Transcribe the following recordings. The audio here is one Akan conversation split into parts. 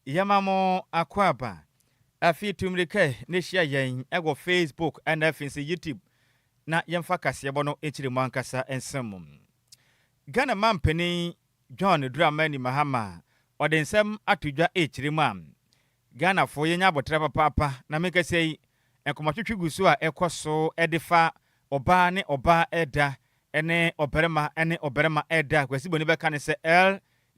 Yamamo akwaba. Afi tumrike neshia yen ego Facebook and afinsi YouTube. Na yemfa kase bono echiri mankasa ensem. Ghana mampeni John Dramani Mahama odensem atudwa echiri mam. Ghana fo yenya botra papa na meka sei enkomatwetwe gusu a ekoso edifa oba ne oba eda ene oberema eda kwasi boni beka ne se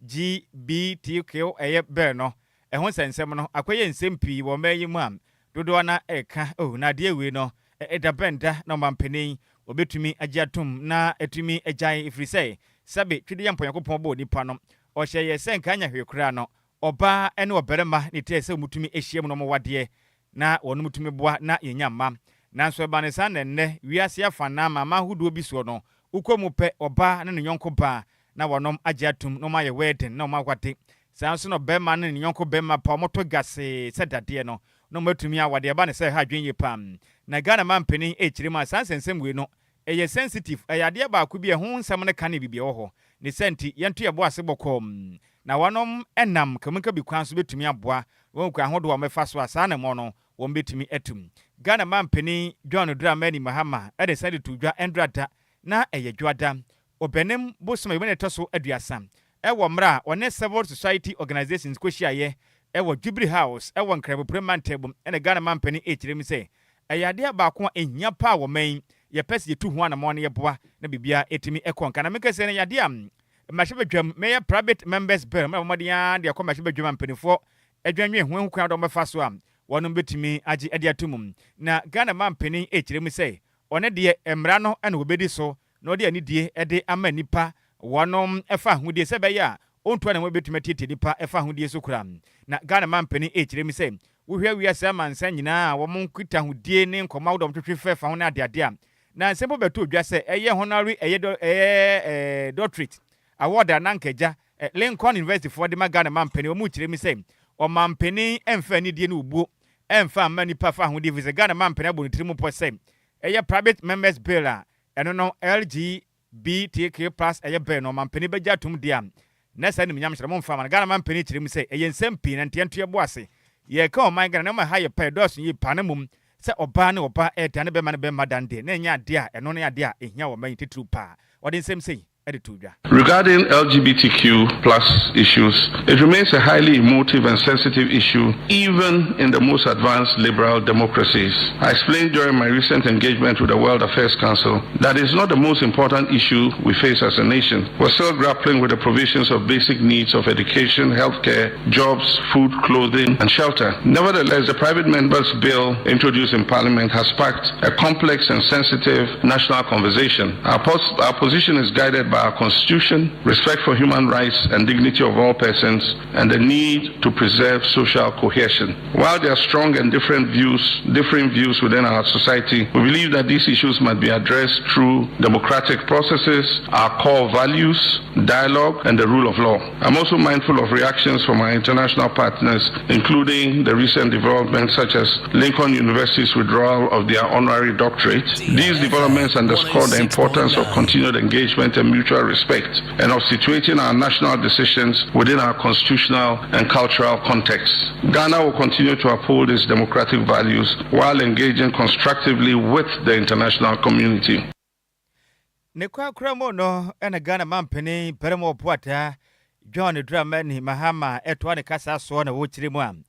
LGBTQ eye no ehun sensem no akoye nsempi wo mayi mu am dodo na eka na de we no eda benda na mampeni obetumi agiatum na etumi agyan ifrise sabe twede yampo yakopon bo nipa no ohye ye senka anya hwekura no oba ene oberema ne te se mutumi ehiem no mo wade na wonu mutumi boa na yenyamma nanso eba ne san nenne wiase afana mama hudo bi so no ukomu pe oba ne nyonko ba na wonom agiatum no ma ye wedding na ma kwate sanso no bema ne nyonko bema pa moto gase sedade no no matumi awade eba ne se ha dwen yepam na Ghana mampeni echirima sansensem we no eye sensitive ayade ba ko bi ehun nsam ne kan bibie wo ho ne senti yento ye bo ase bokom na wonom enam kamunka bi kwan so betumi aboa won kwa hodo wa mefa so asa na mo no won betumi etum Ghana mampeni John Dramani Mahama ede sadi tudwa endrada na eye dwada obenem bosoma yebene toso aduasa ewo mra one civil society organizations kwehia ewo Jubilee House ewo nkrabo premantable ene Ghana mampeni echirem se ayade ba ko ehia pa wo man ye pese ye tu ho na mo ne ye boa na bibia etimi ekonka na mekese ne yade am mahebedwam meye private members bill ma mo de ya de mahebedwam ampenifo adwanwe hu kwan do mefa so am wono betimi agi ade atumum na Ghana mampeni echirem se one de emra no ene obedi so no de ani die ede ama nipa wonom efa hudie se be ya onto na mo betimi tete nipa efa hudie so kura na Ghana mampeni echirem se wohwe wiase amansa nyina wo mon kwita hudie ne nkoma wo dom twetwe fefa ho na ade a na nsempo beto odwa se eye honorary eye doctorate award anankaja Lincoln University for the Ghana mampeni wo mu kiremi se o mampeni emfa ni die ne ubuo emfa mani pa fa ho die visa Ghana mampeni abonitirimu po se eye private members bill a eno no LGBTQ+ eye bill no mampeni beja tum dia na sa ni mnyam hyeremo mfa man Ghana mampeni kiremi se eye nsempi na ntianto ye boase ye ka o man Ghana na ma ha ye pa dos yi pa na mum se oba ne oba ne be ma ne be madande na nya ade a eno ne ade a ehia wo man titru pa odi nsem sei. Regarding LGBTQ plus issues, it remains a highly emotive and sensitive issue, even in the most advanced liberal democracies. I explained during my recent engagement with the World Affairs Council that it's not the most important issue we face as a nation. We're still grappling with the provisions of basic needs of education, healthcare, jobs, food, clothing, and shelter. Nevertheless, the private members' bill introduced in Parliament has sparked a complex and sensitive national conversation. Our position is guided by our Constitution, respect for human rights and dignity of all persons, and the need to preserve social cohesion. While there are strong and differing views within our society, we believe that these issues must be addressed through democratic processes, our core values, dialogue, and the rule of law. I'm also mindful of reactions from our international partners, including the recent developments such as Lincoln University's withdrawal of their honorary doctorate. These developments underscore the importance of continued engagement and mutual respect, and of situating our national decisions within our constitutional and cultural context. Ghana will continue to uphold its democratic values while engaging constructively with the international community. Nekwa kramo no ena Ghana mampeni peremo puata John Dramani Mahama etwa ne kasa so na wo kire mu am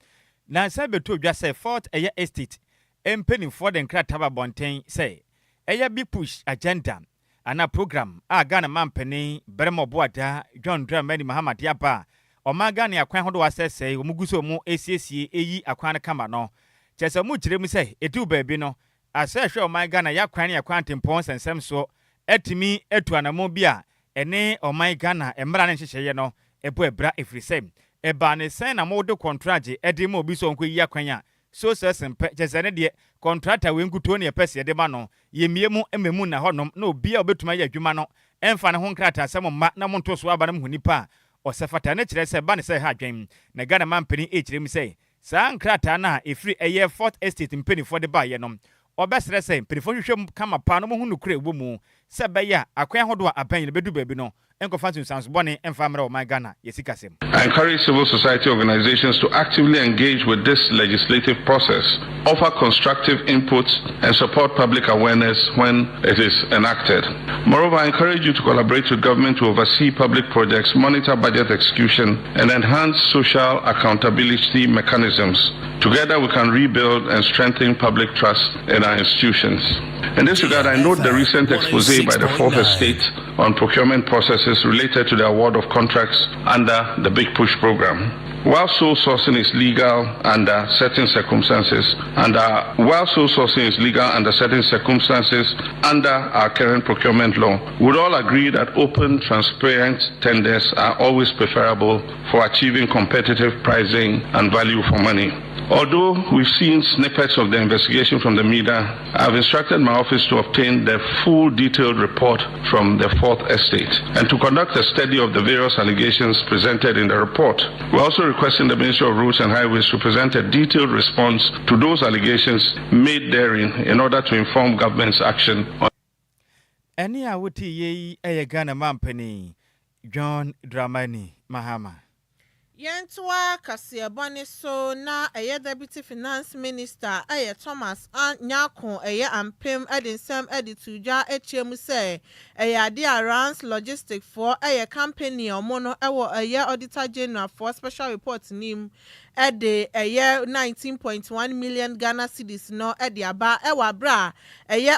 na sa beto dwa say Fort Eye Estate empeni for the nkrataba bonten say eye big push agenda ana program Ghana mampeni beremo boada John Dramani Mahama diaba o ma Ghana akwan hodo wasese omuguso mu esiesie eyi akwan kama no chese mu kire mu say etu baabi no asehwe o ma Ghana yakwan yakwan tempon sensem so etimi etu anamo bia ene o ma Ghana emra ne hyehyeye no ebo ebra efrise eba ne sen na mo de contract edi mo obi so nko yi akwan a so sempe chese ne de contractor we nkuto ne pese de ma no yemiemu ememu na honom na obi a obetuma ya adwuma no emfa ne ho nkrata asem ma na mo nto so aba na mo nipa o sefata ne kire se ba ne se ha adwen na Ghana mampeni echirem se sa nkrata na efiri eye Fort Estate mpeni for de ba ye no obesere se mpeni for hwehwem kama pa no mo hu nukure wo mu se be ya akwan hodo aban ne bedu baabi no enkofa sans bone emfamra o my Ghana yesikasem. I encourage civil society organizations to actively engage with this legislative process, offer constructive inputs, and support public awareness when it is enacted. Moreover, I encourage you to collaborate with government to oversee public projects, monitor budget execution, and enhance social accountability mechanisms. Together, we can rebuild and strengthen public trust in our institutions. In this regard, I note the recent expose by the Fourth Estate on procurement processes related to the award of contracts under the Big Push program. While sole sourcing is legal under certain circumstances, under our current procurement law, we would all agree that open, transparent tenders are always preferable for achieving competitive pricing and value for money. Although we've seen snippets of the investigation from the media, I've instructed my office to obtain the full detailed report from the Fourth Estate and to conduct a study of the various allegations presented in the report. We're also requesting the Ministry of Roads and Highways to present a detailed response to those allegations made therein in order to inform government's action on. Any awuti ye Ghana mampeni John Dramani Mahama. Yentwa Kasiabone so na Deputy Finance Minister Thomas Nyako ampem edinsem edituja echemu se dia runs logistic for company omono ewo Auditor General for special report nim ede 19.1 million Ghana cedis no aba ewa bra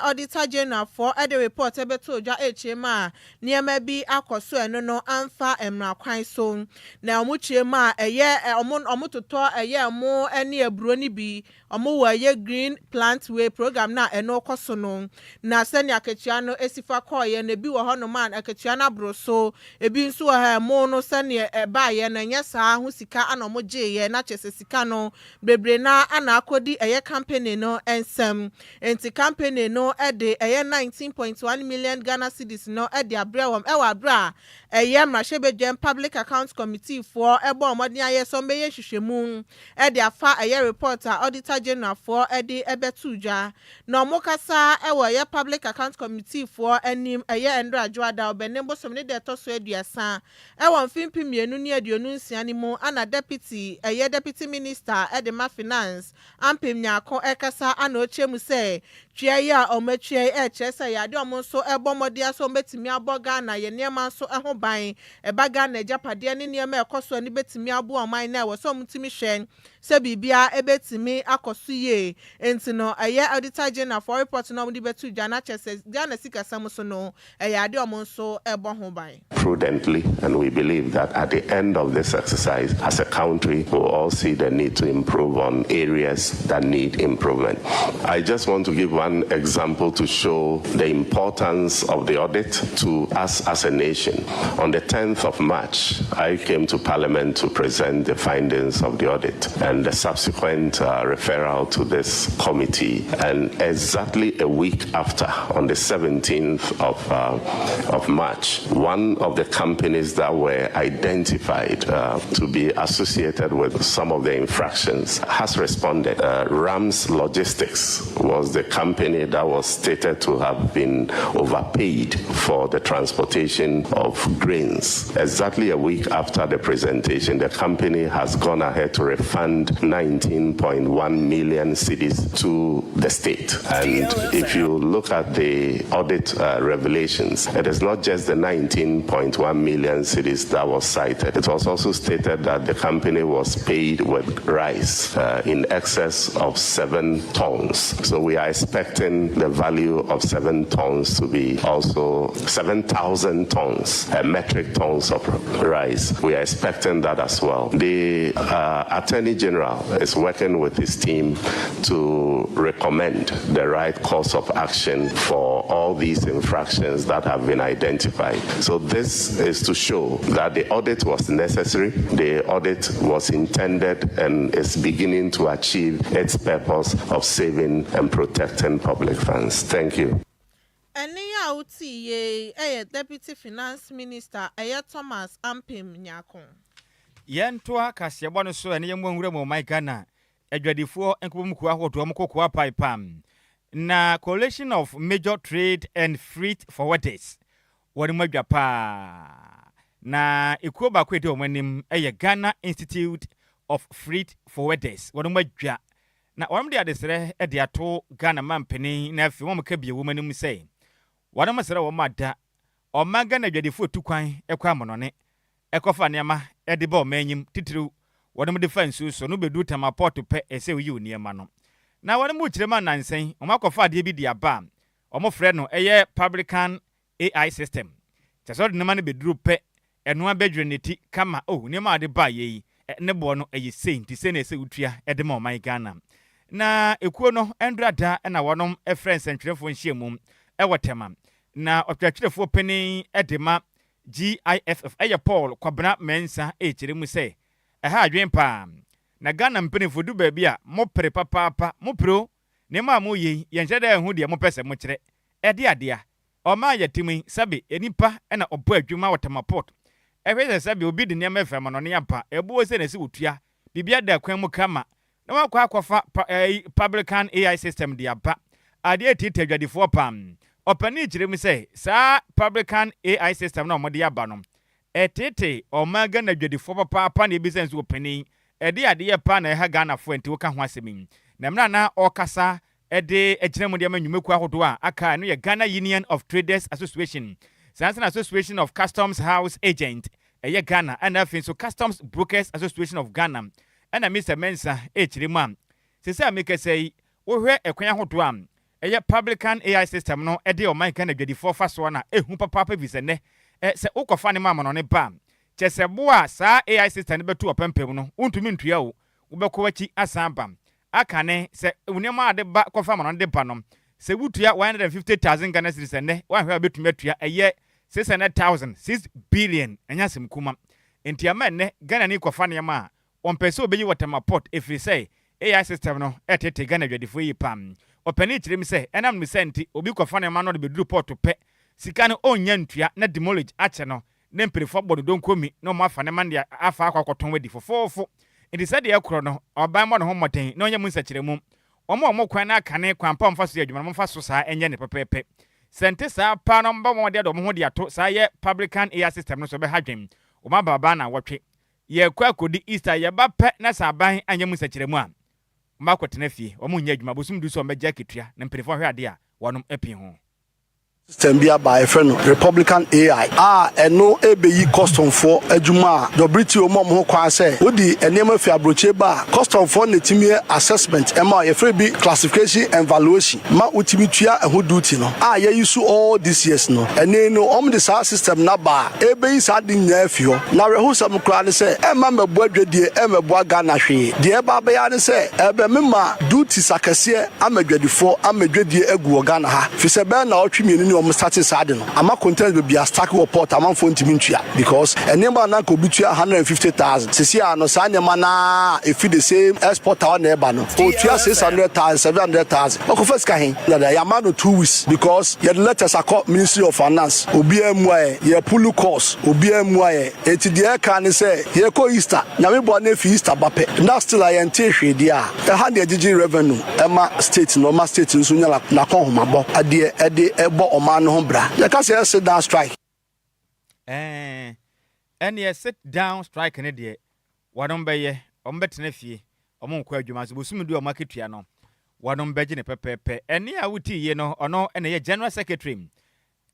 Auditor General for report ebeto oja echema niema bi akoso eno no amfa emra kwan so na omuchie ma omutoto mo eni eburo ni bi omu wa green plant way program na eno koso no na seni akechia no esifa koye na bi wo hono man akechia na bro so ebi nso ha mo no seni ba ye na nya sa ho sika ana mo je ye na chese sika no bebre na ana akodi company no ensem enti company no ede 19.1 million Ghana cedis no ede abrewom ewa bra mrashebedjem public accounts committee for ebo modern aye sombe hwehwemu ede afa reporter Auditor General for ede ebetuja na omokasa ewo public accounts committee for enim Endra Adjoa obenembo somne de toso eduasa ewo mfimpi mienu ni aduonu nsia ni mu ana deputy deputy minister ede ma finance ampem nyako ekasa ana ochemu se twa ya omachie chese ya de omonso ebo modia so betimi aboga na ye niema so eho ban ebaga na japade ne niema ekoso ni betimi abo oman na wo so mutimi hwen se bibia ebetimi akoso ye enti no Auditor General for report no di betu jana chese Ghana sikasam so no ade omonso ebo ho ban prudently, and we believe that at the end of this exercise as a country we'll all see the need to improve on areas that need improvement. I just want to give one example to show the importance of the audit to us as a nation. On the 10th of March, I came to Parliament to present the findings of the audit and the subsequent referral to this committee. And exactly a week after, on the 17th of March, one of the companies that were identified to be associated with some of the infractions has responded. Rams Logistics was the company that was stated to have been overpaid for the transportation of grains. Exactly a week after the presentation, the company has gone ahead to refund 19.1 million cedis to the state. And if you look at the audit revelations, it is not just the 19.1 million cedis that was cited. It was also stated that the company was paid with rice in excess of 7 tons. So we are expecting the value of 7 tons to be also 7,000 tons, metric tons of rice. We are expecting that as well. The Attorney General is working with his team to recommend the right course of action for all these infractions that have been identified. So this is to show that the audit was necessary, the audit was intended and is beginning to achieve its purpose of saving and protecting public funds. Thank you. Deputy Finance Minister Thomas Ampem Nyako. Yentwa Kasiabone so ene yemwure mo my Ghana adwadifo enkomuku ahoto omkokoa pipam na coalition of major trade and freight forwarders wɔde mu adwa paa na ekuo ba kwete omanim Ghana Institute of Freight Forwarders wɔde mu adwa na wɔn de adesere de ato Ghana mampeni na afi wɔn ka bie wɔn anim sɛ wɔn masere wɔn ada ɔman Ghana dwadefo tukwan ɛkɔ amonone ɛkɔfa nneɛma de ba ɔman nyim titiriw wɔn mu defense so no bedu tama port pɛ ɛsɛ oyi nneɛma no na wɔn mu kyerɛma nansen wɔn akɔfa adeɛ bi di aba wɔn frɛ no ɛyɛ publican AI system kyɛsɛ ɔde nneɛma no beduru pɛ ɛno abɛdwere ne ti kama nneɛma ade ba yɛ ne boɔ no ɛyɛ sei nti sɛ na ɛsɛ utua de ma ɔman Ghana na ekuo no ɛndrada na wɔnom ɛfrɛ nsɛntwerɛfoɔ nhyiamu ɛwɔ tema na ɔtwatwerɛfoɔ panin de ma GIFF ɛyɛ Paul Kwabena Mensa ɛkyerɛ mu sɛ ɛha adwen paa na Ghana mpanimfo du baabi a mopere papaapa mopro nneɛma a moyɛ yɛnhyɛ dɛ ɛho deɛ mopɛ sɛ mokyerɛ ɛde adea ɔma yɛtimi sabe enipa ɛna ɔbɔ adwuma wɔ tema port ɛhwɛ sɛ sabe obi de nneɛma ɛfɛ ma no ne aba ɛbuo sɛ na ɛsɛ wotua bibia da kwan mu kama na wakɔ akɔfa publican AI system de aba adeɛ tita adwadifoɔ pam ɔpani kyerɛ mu sɛ saa publican AI system na ɔmode aba no ɛtete ɔma Ghana adwadifoɔ papaapa na ebi sɛ nso ɔpani ɛde adeɛ pa na ɛha Ghanafoɔ nti woka ho asɛm na mmerɛ na ɔkasa ɛde agyina mu deɛ ma nnwumakuo ahodoɔ a aka no yɛ Ghana Union of Traders Association Sansan Association of Customs House Agent ɛyɛ Ghana ɛna afei nso Customs Brokers Association of Ghana ɛna Mr. Mensa ɛkyerɛ mu a sɛ ameka sɛ wohwɛ ɛkwan ahodoɔ a ɛyɛ publican AI system no ɛde ɔman Ghana adwadifoɔ fa soɔ na ɛhu papaapa bi sɛ nnɛ sɛ wokɔfa ne ma ama no ne ba kyɛ sɛ boa saa AI system no bɛto ɔpɛmpɛm no wontumi ntua o wobɛkɔ wakyi asan ba aka ne sɛ nneɛma ade ba kɔfa ama no de ba no sɛ wotua 150,000 Ghana cedis nnɛ woahwɛ a wobɛtumi atua ɛyɛ 600,000 6 billion ɛnyɛ asɛm kuma nti ama nnɛ Ghana ne kɔfa nneɛma a ɔmpɛ sɛ obɛyi wɔ tema port ɛfiri sɛ AI system no ɛtete Ghana adwadifoɔ yi pam ɔpani kyerɛ mu sɛ ɛnam ne sɛ nti obi kɔfa nneɛma no de bɛduru port pɛ sika no ɔnnya ntua na demolish akyɛ no ne mpirifo bɔ dodo nkomi na ɔmo afa ne man de afa akɔkɔtɔn wadi fofofo nti sɛ deɛ ɛkorɔ no ɔban mɔ ne ho mmɔden na ɔnyɛ mu nsakyerɛ mu ɔmo kwan na akane kwan pa mfa so adwuma no mfa so saa ɛnyɛ ne pɛpɛpɛ sɛnte saa pa no mba mo de ɔmo ho de ato saa yɛ publican AI system no so bɛha dwen ɔmo baba na wɔtwe yɛkɔ akɔdi Easter yɛba pɛ na saa ban anyɛ mu nsakyerɛ mu a ɔmo akɔtena fie ɔmo nyɛ adwuma bosom du so ɔmo agya ketua na mpirifo hwɛ ade a wɔnom apin ho system bia by friend Republican AI eno ebeyi custom for adwuma WTO mo ho kwa say wodi enema fi abroche ba custom for netimi assessment ema ye free bi classification and valuation ma utimi tua eho duty no ye use all these years no ene no the system na ba ebeyi sa din na afi ho na reho sam kra ne say ema mabu adwadie emabu Ghana hwe de ba ba ya ne say ebe mema duty sakase amadwadifo amadwadie agu Ghana ha fi se be na otwemi I'm starting sadden. I'm not content with be a stack report. I'm on phone to Mintia because a number now could be 150,000. Sisia no Sanya mana if you the same export our neighbor no. Oh, 600,000, 700,000. Okay, first kahin that I am on 2 weeks because your letters are called Ministry of Finance. OBMY, your pulu course, OBMY. ATDA can say here co Easter. Now we born if Easter bape. Now still I anticipate dia. The hand the DG revenue. Emma state no ma state in Sunya na kon mabo. Ade ebo oman no bra. You can say sit down strike. And you sit down strike ne de. Wadon beye, ombetene fie. Omon kwa adwuma so bosum du o market tua no. Wadon beje ne pepepe. Eni a wuti ye no ono ene ye general secretary.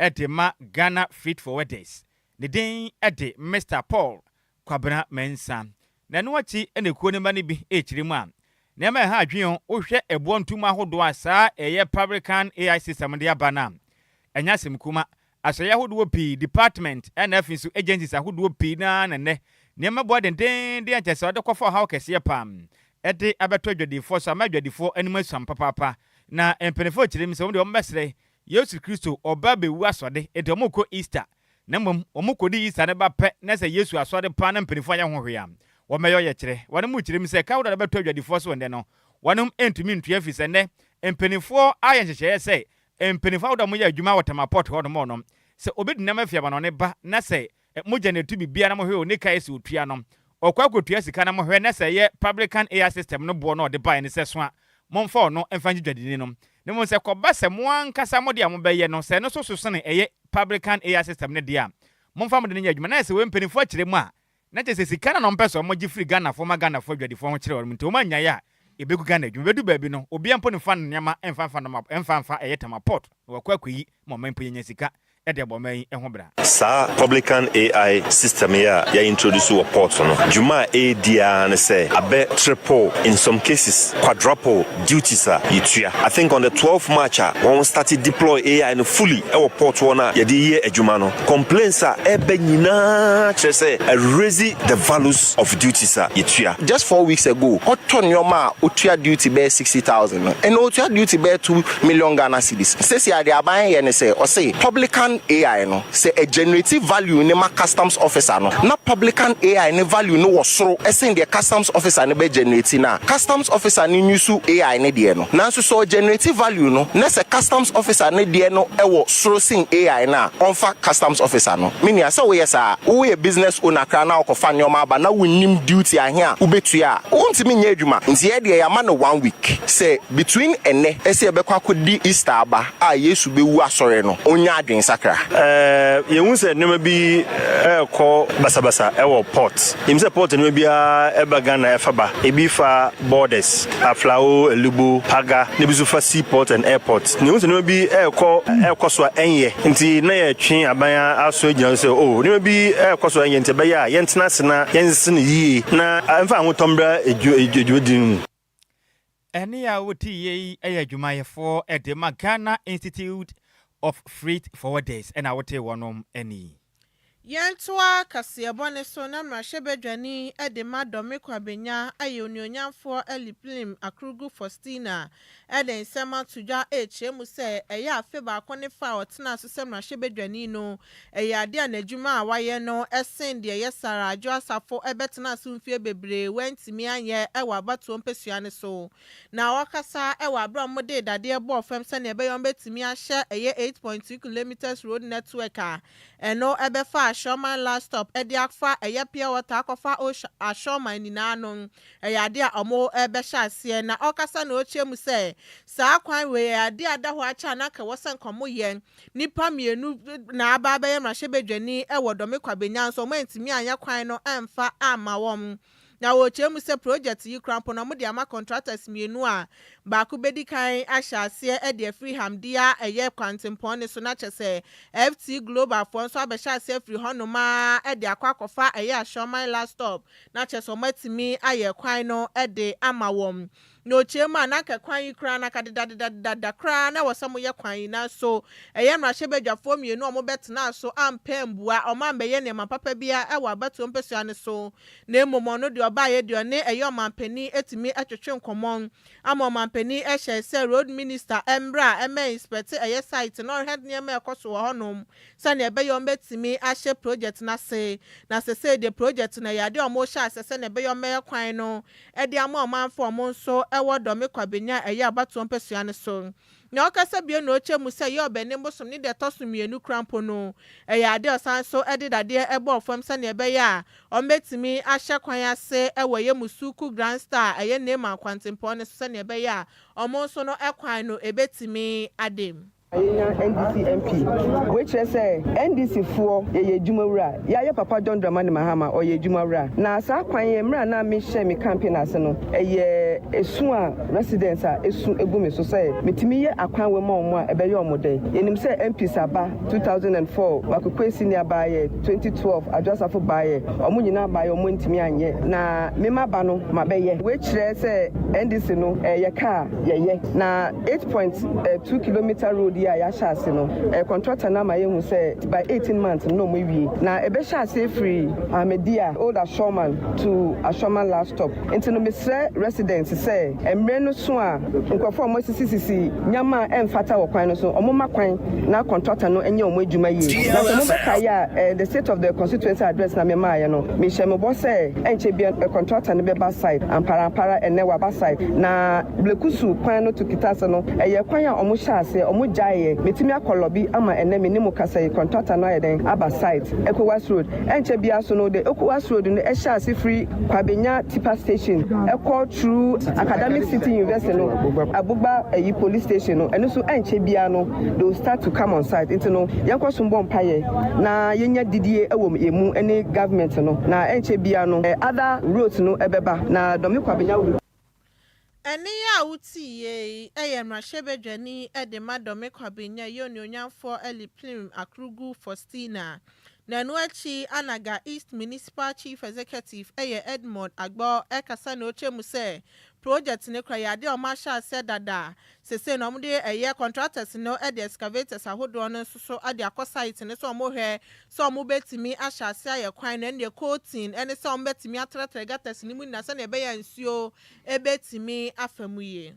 Edema Ghana Freight Forwarders. Ne den ede Mr. Paul Kwabena Mensa. Na no achi ene kuo ne ma ne bi echirimu a. Na ma ha adwen o hwe ebo ntuma hodo a saa eye publican AI system de abana. Enya semkuma asaya hodo pi department NF so agencies ahodo pi na ne nema bo den de anchese ode kofo ha okese pam ede abeto adwadifo so amadwadifo anima suam papa na empenefo kirem se wonde ombesre Yesu Kristo oba bewu asode ede omoko Easter na mom omokodi Easter ne ba pe na se Yesu asode pa na empenefo anya hohwea wo meyo ye kire wone mu kirem se ka wodo beto adwadifo so wonde no wonom entumi ntua fi se ne empenefo aye nhyehyeye se empenifo awda mo ya adwuma wotama port ho no mo no se obedi na mafia ba no ne ba na se moja ne tu bibia na mo hwe oni kai se otua no okwa kotua sika na mo hwe na se ye publican AI system no bo no de ba ne se so a momfa no emfa dwadini no ne mo se koba se mo ankasa mo de amobeye no se no so sene eye publican AI system ne dia momfa mo de nya adwuma na se we mpanifo akire mu a na chese sika na no mpeso mo gi free Ghana for ma Ghana for dwadifo ho kire wo nti o ma nya ya ebegu Ghana adwuma bedu baabi no obi ampo ne fa nyama emfa no ma emfa eyetama port wo kwa kwayi mo man nya sika ede bo man ehwo bra sa publican AI system ya introduce wo port no juma dia ne say abe triple in some cases quadruple duties are yitua. I think on the 12th March when started deploy AI no fully e port one ya di ye adwuma no complaints are ebe nyina say raise the values of duties are yitua. Just 4 weeks ago oton yoma otua duty be 60,000 and otua duty be 2 million Ghana cedis. Say ya dey aban ye ne say o say publican AI no say a generative value in ma customs officer no na publican AI ne value no was so in the customs officer ne be generating na customs officer ni use AI ne de no na so generative value no na say customs officer ne de no e wo so sin AI na onfa customs officer no meaning say we yes we a business owner kra na okofa nyoma ba na winnim duty ahia ubetua wontimi nya adwuma nti ye de ya ma no 1 week say between ene ese be kwa kodi Easter ba a Yesu be wu asore no onya adwen sakra you say no be call basabasa e port him say port no be e Ghana e faba e bi fa borders aflao elubo paga ne bi so fa seaport and airport you say no be e call so enye nti na ye twen aban aso agina say oh no be e call so enye nti be ya ye ntena sena ye nsene yi na mfa ho tombra edwodin ene ya woti ye adwumayefo edema Ghana Institute of Freight Forwarders and I would take one any. Yentoa Kasiabone so na mrashebedwani edema domekwa benya ayonionyanfo eliplim akrugu Faustina eden sema tuja echemu se eya afeba akone fa otena so se mrashebedwani no eya ade anadwuma awaye no esen de yesara Adjoa Safo ebetena so mfie bebre wentimi anye ewa bato mpesua ne so na wakasa ewa abra mode dade ebo fam se ne ebeyon betimi ahye eye 8.2 kilometers road network a eno ebefa Ashoman last stop ediakfa eyapia wata akofa Ashoman ninano eyade a omo ebehya na okasa na ochemu se saa kwan we ade adaho acha na ka wosan komo yen nipa mienu na aba abaye mrashebedwani ewo domekwa benya nso mo ntimi anya kwan no emfa ama wom na wochemu se project yi krampo na mo de ama contractors mienu a ba ku bedikan ahyase e de free hamdia eye kwantempon ne so na chese FT Global for so abehyase free honoma e de akwakofa eye Ashoman last stop na chese o matimi aye kwan no e de ama wom no chema na ka kwan yi kra na ka da kra na wasamo ye kwan na so eye mrashebedwafo mienu omo betena so ampembua o ma mbeye ne mapapa bia e wa bato mpesua ne so na emomo no de oba ye de ne eye omampani etimi atwetwe nkomon ama omampani ehye se road minister embra eme inspect eye site no head ne eme ekoso wo honom se ne ebe yo betimi ahye project na se the project na ya de omo hye asese ne ebe yo me kwan no e de ama omanfo omo nso ewo domekwa benya eye abato mpesua ne so na okasa bie no chemu se ye obene mbosom ni de toso mienu krampo no eye ade osan so edidade ebe ofam se ne ebe ya o metimi ahye kwan ase ewo ye musuku Grand Star eye nema kwantempon ne so se ne ebe ya omo so no ekwan no ebetimi adem NDC MP which say NDC for ye jumawura ya papa John Dramani Mahama or ye jumawura na sa kwan ye mra na me share me campaign ase no ye esu a residents a esu egumi so say metimi ye akwan we mo a ebe ye omode yenim say MP saba 2004 wakokwe senior ba ye 2012 Adjoa Safo ba ye omo nyina ba ye omo ntimi anye na me maba no mabeye which say NDC no ye car ye na 8.2 kilometer road ya shase no contractor na ma yehu say by 18 months no mo wie na ebe shase free Amedia old Ashoman to Ashoman last stop into no mesre residents say emre no so a nkofo mo sisi nyama emfata wo kwan no so omoma kwan na contractor no enye omo adwuma yi na so mo beka ya the state of the constituency address na me maaye no me hye me bo say enche bia contractor no be ba side ampara ene wa ba side na blekusu kwan no to kitase no eye kwan a omo shase omo jai metimi akolobi ama enemi ni mukasa contractor na yeden aba site Enquires road enche bia so no de Enquires road no ehya free kwabenya tipa station call through so academic city university no Abuba police station no and so enche bia no they will start to come on site into no yanko sumbo mpaye na yenya didie ewo emu any government no na enche bia no other roads no ebeba na domi kwabenya Eni ya uti ye mrashebedwani edema domi kwabenya yoni onyamfo Eliplim Akrugu Faustina. Nanuachi Anaga East Municipal Chief Executive Edmond Agbo Ekasa no chemuse project ne kra yade o masha said dada se no mde contractors no the excavators ahodo no so ade akosite ne so mo hwe so mo betimi ahase aye kwan na ne coating ene so mo betimi atratre gatas ni mu na se ne be ya nsuo ebetimi afamuye.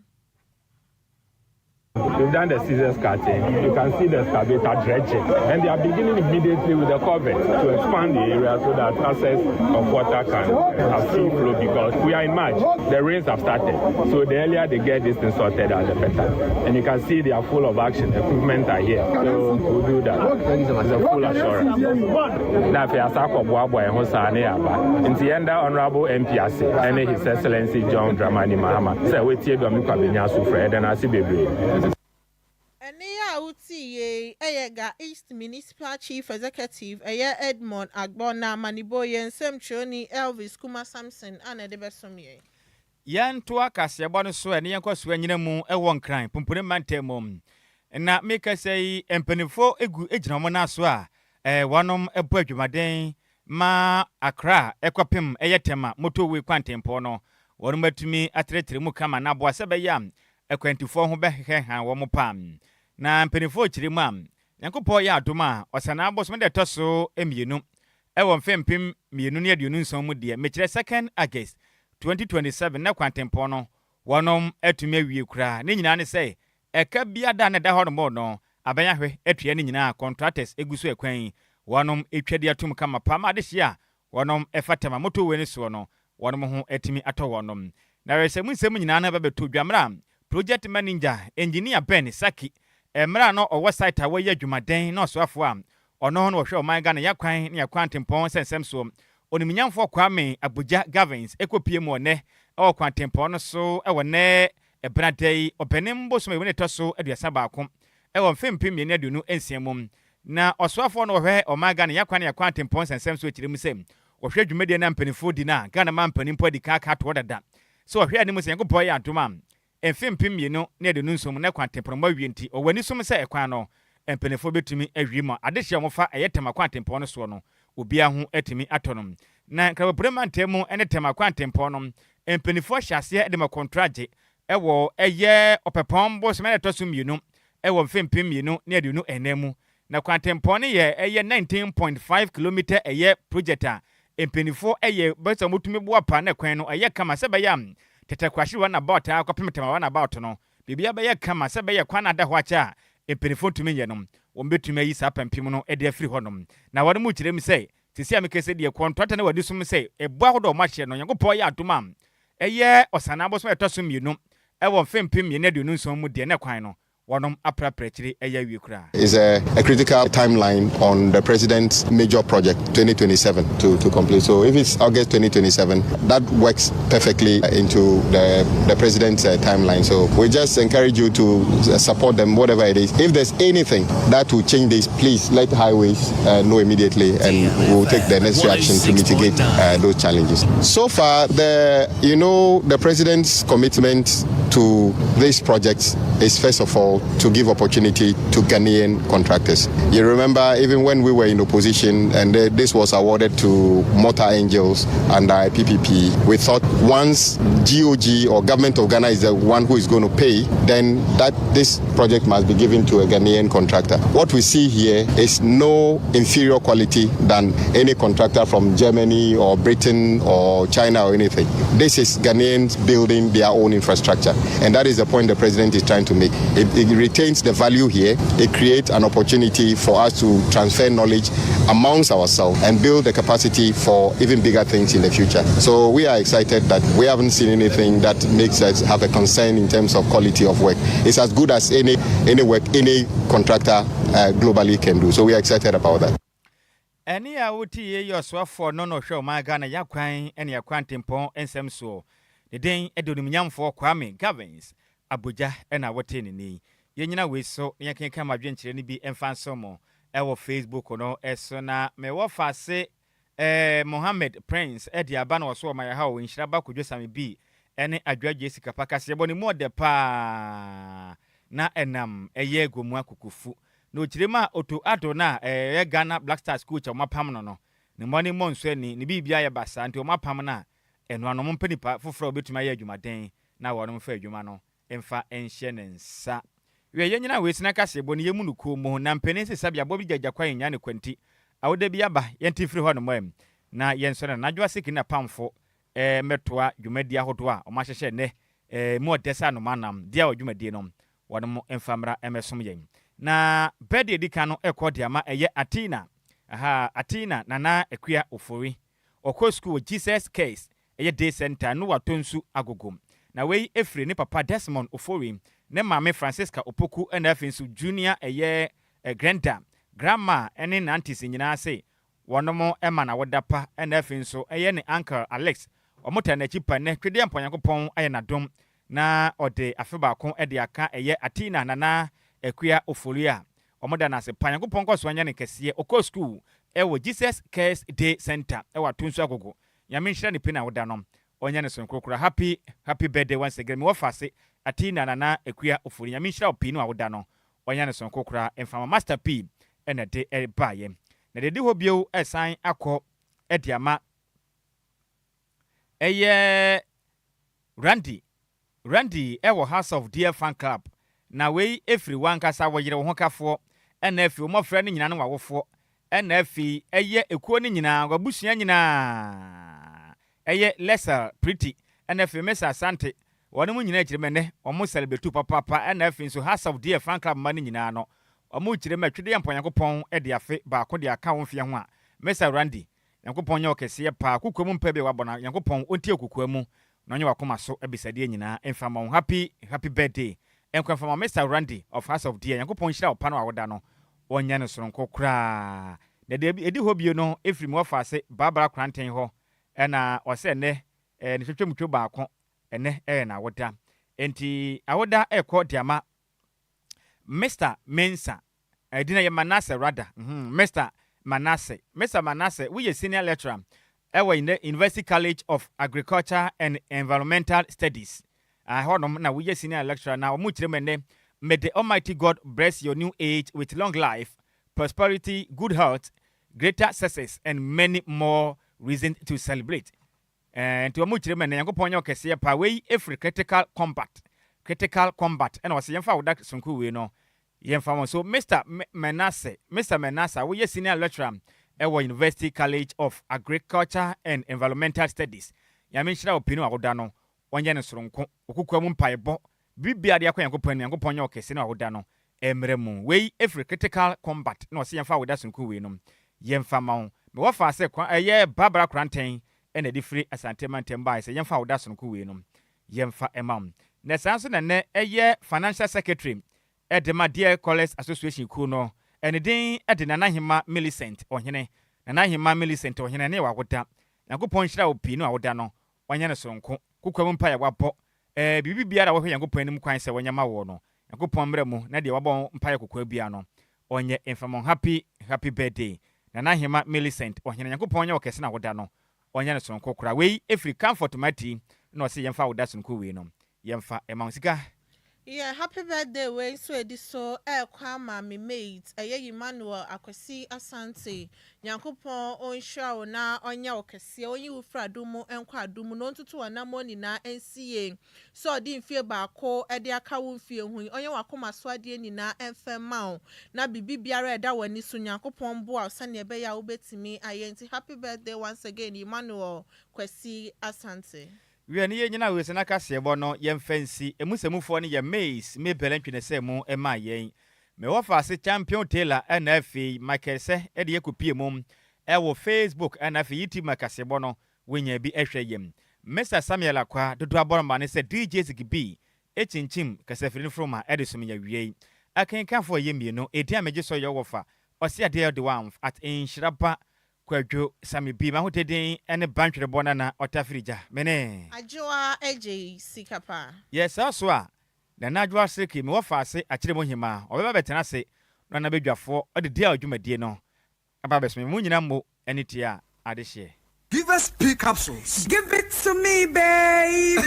We've done the scissors cutting. You can see the excavator dredging. And they are beginning immediately with the covert to expand the area so that access of water can have free flow because we are in March. The rains have started. So the earlier they get this thing sorted out, the better. And you can see they are full of action. Equipment are here. So we'll do that. It's a full assurance. Now, if you ask in the end, Honorable MPRC and His Excellency John Dramani Mahama, say, wait here, Fred, and I see baby. Enia uti ye Eyega East Municipal Chief Executive Edmond Agbona Maniboye Nsemchoni Elvis Kuma Samson ana debesomye. Yan toa kasebo no so ene yanko so anyina mu ewo nkran pumpune mantemom. Na make say empenifo egu ejina mo na so a wonom ebo adwumaden ma Accra ekwapem eyetema motowe kwantempo no wonom atumi atretere mu kama na boa sebeyam ekwantifo ho beheha wo mo pam. Na mpenifo chiri mam Nyankopɔ ya adoma osana abosom de toso emienu ewo mfempem mienu ne aduonu nson mu de mekire 2nd August 2027 na kwantempo no wonom atumi awie kura ne nyina ne sei eka bia da ne da ho no abanya hwe atue ne nyina contractors eguso ekwan wonom etwade atum kama pama de hia wonom efatama motowe ne so no wonom ho atimi ato wonom na resemu nsem nyina na babeto dwamra project manager engineer Ben Saki emra no owo site awo ye adwumaden no so afo am ono no hwe o man Ghana yakwan ne yakwantempon sensem so oniminyamfo kwame Abuja governs ekopie mu one o kwantempon no so e wone ebradei openim boso me wone toso aduasa baako e won fempim ne aduonu ensiemum na osoafo no hwe o man Ghana yakwan ne yakwantempon sensem so ekirem sem o hwe adwumade na mpanifo di na Ghana man mpanimpo di ka to dada so hwe anim se yakopɔ ya adoma emfempim mienu ne aduonu nsom na kwantempon ma wienti o wani som se ekwan no empanifo betumi awimo adehye mofa eyetema kwantempon no so no obia ho atimi atonom na krababremantemu ene tema kwantempon no empanifo hyase de ma contract ewo eye opepon bo semene toso mienu ewo mfempim mienu ne aduonu enemu na kwantempon ne ye eye 19.5 km eye project a empanifo eye besa mutumi bo apa na kwan no eye kama sebeyam tete kwashi wana about akopemtema wana about no bibia be ye kama sebeye kwana da ho acha empanifo tumi ye no wombetumi ayi sa pampim no ede afiri honom na wode mu kirem sei tisi amekese de contract na wadi sum sei ebo ahodo ma hye no Nyankopɔ ya adoma eye osana aboso etoso mienu ewo mfempim ye na aduonu nson mu de na kwan no wonom apraprachiri eye wiekura is a critical timeline on the president's major project 2027 to complete. So if it's August 2027, that works perfectly into the president's timeline. So we just encourage you to support them, whatever it is. If there's anything that will change this, please let highways know immediately, and we'll take the necessary action to mitigate those challenges. So far, the president's commitment to this project is, first of all, to give opportunity to Ghanaian contractors. You remember, even when we were in opposition and this was awarded to Motor Angels under PPP, we thought once GOG or Government of Ghana is the one who is going to pay, then that this project must be given to a Ghanaian contractor. What we see here is no inferior quality than any contractor from Germany or Britain or China or anything. This is Ghanaians building their own infrastructure, and that is the point the president is trying to make. It retains the value here. It creates an opportunity for us to transfer knowledge amongst ourselves and build the capacity for even bigger things in the future. So we are excited that we haven't seen anything that makes us have a concern in terms of quality of work. It's as good as any work any contractor globally can do. So we are excited about that. Any awuti ye yoswa for no hwe o Ghana yakwan ene yakwantempon ensem so the den edonimnyam for Kwame Governs Abuja ena wote ni yenyina we so yɛn kan ma dwenkyerɛ ni bi emfa nsomo ɛwɔ Facebook no ɛso na me wo fa se Mohammed Prince edi aba na wɔso ma ya ha o Nhyiraba Kwadwo Sammy bi ene Adjoa Agyei Sikapa kase bɔ ne mu ɔde pa na enam ɛyɛ gomu akukufu na okirema oto ado na Ghana Black Stars coach omapam no ne mɔne monso ani ne bibia yɛ basa nti omapam na eno anom mpanipa foforo obetuma yɛ adwumaden na wɔnom fa adwuma no emfa enhye ne nsa we yenyina we sina kase bɔ ne yemu no ko mu na mpene sesabia bɔ bi gyagya nya ne kwanti awoda bi aba yɛnti firi hɔ no mwam na yɛnso na Adjoa Siki na pamfo metoa dwumadi ahodo a ɔmahyehyɛ ne mu odesa no manam dia dwumadi no wɔnom emfamra emesom yɛn na birthday dika no ekɔdiama ɛyɛ Atina nana ekua ofori okɔ school Jesus Case ɛyɛ day center no watonsu agogom na wei efri ne papa Desmond Ofori ne maame Francisca Opoku ɛna afinsu junior ɛyɛ grandma ɛne nantis nyinaa se wɔnom ɛma na wodapa ɛna afinsu ɛyɛ ne uncle Alex ɔmota na chipa ne twede amponyankopɔn ɛyɛ nadom na ɔde afeba ko ɛde aka ɛyɛ Atina nana ekua ofori a omoda na se panyankopɔn kɔso anya ne kɛseɛ okɔ school ɛwɔ Jesus Case Day Center ɛwɔ atonsu agogo nyame nhyira ne pina woda no onya ne sonkrokora happy birthday once again me wofase Atina nana ekua ofori nyame nhyira opinu awoda no onya ne sonkrokora emfama Master P ɛna de ɛbaayɛ na de ho bio ɛsan akɔ ɛdiama ɛyɛ Randy ɛwɔ House of Dear Fan Club na wei efiri wankasa wo yire wo hokafo ɛna afi wo mofra ne nyina no wawofo ɛna afi ɛyɛ ekuo ne nyina wabusua nyina ɛyɛ Lesser Pretty ɛna afi Mesa Asante wɔn mu nyina kyerɛ mene ɔmo celebrate papa ɛna afi nso House of Dear Fan Club ma ne nyina no ɔmo kyerɛ ma twede yampɔnyankopɔn ɛde afe baako de aka wo mfia ho a Mesa Randy yankopɔn nyɛ okɛseɛ pa kokwa mu mpa be wabɔna yankopɔn ontie kokwa mu na ɔnyɛ wakoma so ebisade nyina emfa ma happy birthday Enquires from Mr. Randy of House of Dear yankopɔn hyira opano awoda no onya ne soronko kra na de edi hobio no efiri mu ofase Barbara Kranten ho na ɔsɛ ne ne twetwemutwo baako ene na awoda enti awoda ekɔ diama Mr. Mensa edina ye Manasseh rather Mr. Manasseh we senior lecturer in the University College of Agriculture and Environmental Studies honom na we senior lecturer now muchiremene may the Almighty God bless your new age with long life, prosperity, good health, greater success and many more reasons to celebrate. And to muchiremene yankopon yo kese pa we every critical combat and was yemfa woda sonku we no yemfa so Mr. Manasseh we senior lecturer at University College of Agriculture and Environmental Studies yamenshira opinu awoda no onye ne soronko okukwa mu mpaebo bibia de akwa yankopon nya okese na awoda no emremu we every critical combat na ose yemfa awoda sonku we no yemfa ma me wo fa se eye Barbara Kranten ena di free asante mantem bai se yemfa awoda sonku we no yemfa emam na sanso na ne eye financial secretary edema Dear College Association ku no ene din edina na hima Millicent ohene na hima Millicent ohene ne wawoda yankopon hyira opi no awoda no onye ne soronko kokwa mpa ya wabɔ bibi biara wo hwe yankopon anim kwan sɛ wonyama wo no yankopon mrɛ na de wabɔ mpa ya kokwa bia no onye infamon happy birthday na hima Millicent ohene yankopon onye okese na woda no onye ne soronko kora wei efri comfort mati na ɔse yemfa woda sonko wei no yemfa emansika. Yeah, happy birthday we so ediso kwa mami mate Emmanuel Akwasi Asante Nyankopon onhwa na onya okese onyi ufra dumu enkwa adumu no ntutu anamo ni na NCA so di mfie baako ede aka wo mfie hu onye wakoma so ade ni na emfema na bibi biara eda wani so Nyankopon bo a sane ebe ya obetimi ayenti. Happy birthday once again Emmanuel Akwasi Asante. We are near now with an acasiabo no yem fancy, a musamufo ni ya maze, me belentine se mo ema yen. Me offer se champion Taylor and Effie, Michael se, Eddie Kupi mum, ewo Facebook and Effie iti macasiabono, when ye be yem. Mr. Samuel Aqua, the Draborman is a DJ Zigibi, etching chim, Casafin from my Edison ye. I can come for yem, you know, a damage so your offer, or see a dear the one at Nhyiraba Kwadwo Sammy bi ma hoteden ene bantwere bona na otafirija mene Adjoa Agyei Sikapa. yes also a na Adjoa seki me wofa ase akire mo hima obeba betena se na bedwafo ode dia adwumadie no aba besme mu nyina mo enitia ade hye. Give us P capsules. Give it to me, baby.